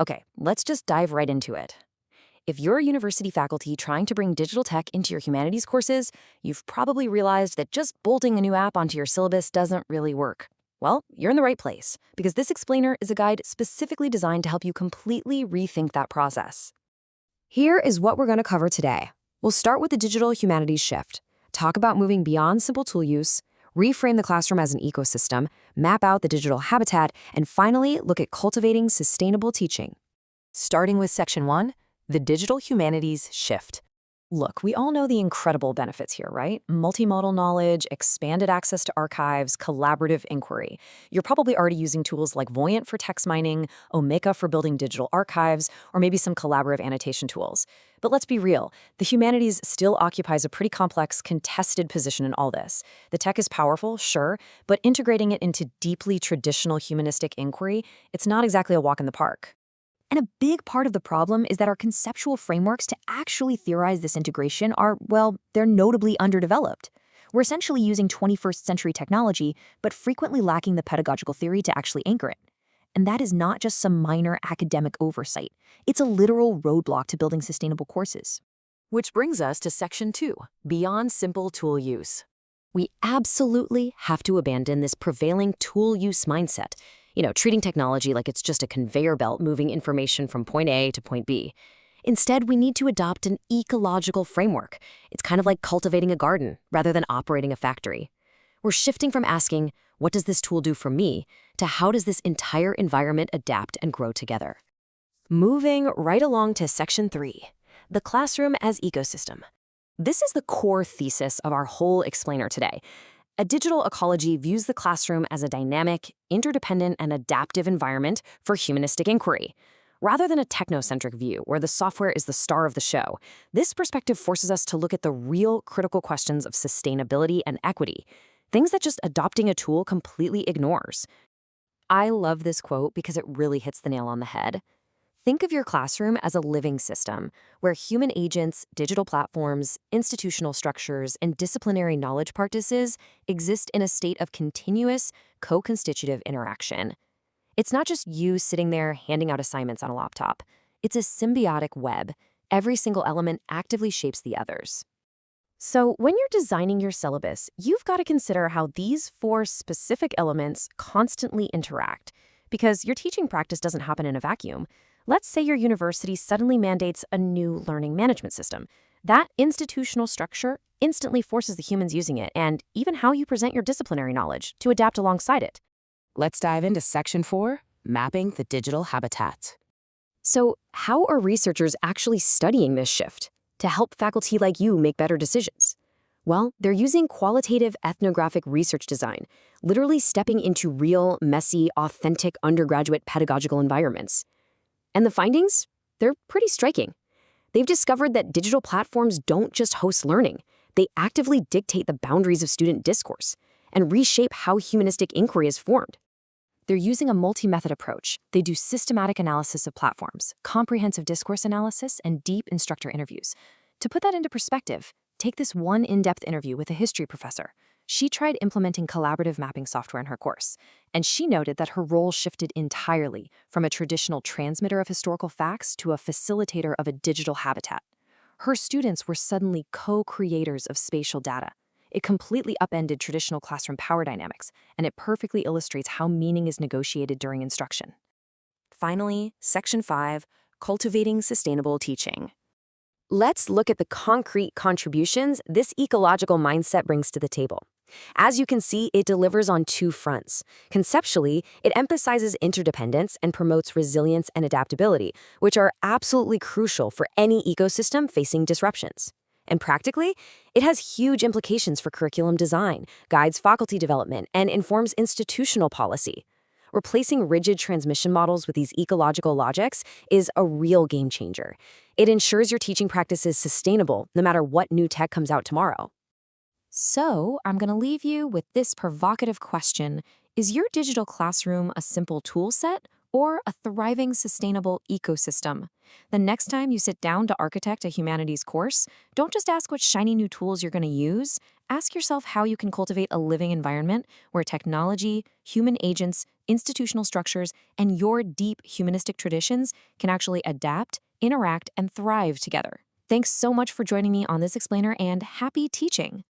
Okay, let's just dive right into it. If you're a university faculty trying to bring digital tech into your humanities courses, you've probably realized that just bolting a new app onto your syllabus doesn't really work. Well, you're in the right place, because this explainer is a guide specifically designed to help you completely rethink that process. Here is what we're going to cover today. We'll start with the digital humanities shift, talk about moving beyond simple tool use, reframe the classroom as an ecosystem, map out the digital habitat, and finally look at cultivating sustainable teaching. Starting with Section 1, the digital humanities shift. Look, we all know the incredible benefits here, right? Multimodal knowledge, expanded access to archives, collaborative inquiry. You're probably already using tools like Voyant for text mining, Omeka for building digital archives, or maybe some collaborative annotation tools. But let's be real, the humanities still occupies a pretty complex, contested position in all this. The tech is powerful, sure, but integrating it into deeply traditional humanistic inquiry, it's not exactly a walk in the park. And a big part of the problem is that our conceptual frameworks to actually theorize this integration are, well, they're notably underdeveloped. We're essentially using 21st century technology, but frequently lacking the pedagogical theory to actually anchor it. And that is not just some minor academic oversight. It's a literal roadblock to building sustainable courses. Which brings us to Section 2, beyond simple tool use. We absolutely have to abandon this prevailing tool use mindset. Treating technology like it's just a conveyor belt moving information from point A to point B. Instead, we need to adopt an ecological framework. It's kind of like cultivating a garden rather than operating a factory. We're shifting from asking, what does this tool do for me, to how does this entire environment adapt and grow together? Moving right along to Section 3, the classroom as ecosystem. This is the core thesis of our whole explainer today. A digital ecology views the classroom as a dynamic, interdependent, and adaptive environment for humanistic inquiry. Rather than a technocentric view where the software is the star of the show, this perspective forces us to look at the real critical questions of sustainability and equity, things that just adopting a tool completely ignores. I love this quote because it really hits the nail on the head. Think of your classroom as a living system where human agents, digital platforms, institutional structures, and disciplinary knowledge practices exist in a state of continuous, co-constitutive interaction. It's not just you sitting there handing out assignments on a laptop. It's a symbiotic web. Every single element actively shapes the others. So when you're designing your syllabus, you've got to consider how these four specific elements constantly interact, because your teaching practice doesn't happen in a vacuum. Let's say your university suddenly mandates a new learning management system. That institutional structure instantly forces the humans using it and even how you present your disciplinary knowledge to adapt alongside it. Let's dive into Section 4, mapping the digital habitat. So how are researchers actually studying this shift to help faculty like you make better decisions? Well, they're using qualitative ethnographic research design, literally stepping into real, messy, authentic undergraduate pedagogical environments. And the findings? They're pretty striking. They've discovered that digital platforms don't just host learning. They actively dictate the boundaries of student discourse and reshape how humanistic inquiry is formed. They're using a multi-method approach. They do systematic analysis of platforms, comprehensive discourse analysis, and deep instructor interviews. To put that into perspective, take this one in-depth interview with a history professor. She tried implementing collaborative mapping software in her course, and she noted that her role shifted entirely from a traditional transmitter of historical facts to a facilitator of a digital habitat. Her students were suddenly co-creators of spatial data. It completely upended traditional classroom power dynamics, and it perfectly illustrates how meaning is negotiated during instruction. Finally, Section 5, cultivating sustainable teaching. Let's look at the concrete contributions this ecological mindset brings to the table. As you can see, it delivers on two fronts. Conceptually, it emphasizes interdependence and promotes resilience and adaptability, which are absolutely crucial for any ecosystem facing disruptions. And practically, it has huge implications for curriculum design, guides faculty development, and informs institutional policy. Replacing rigid transmission models with these ecological logics is a real game changer. It ensures your teaching practice is sustainable no matter what new tech comes out tomorrow. So, I'm going to leave you with this provocative question. Is your digital classroom a simple tool set or a thriving, sustainable ecosystem? The next time you sit down to architect a humanities course, don't just ask what shiny new tools you're going to use. Ask yourself how you can cultivate a living environment where technology, human agents, institutional structures, and your deep humanistic traditions can actually adapt, interact, and thrive together. Thanks so much for joining me on this explainer, and happy teaching!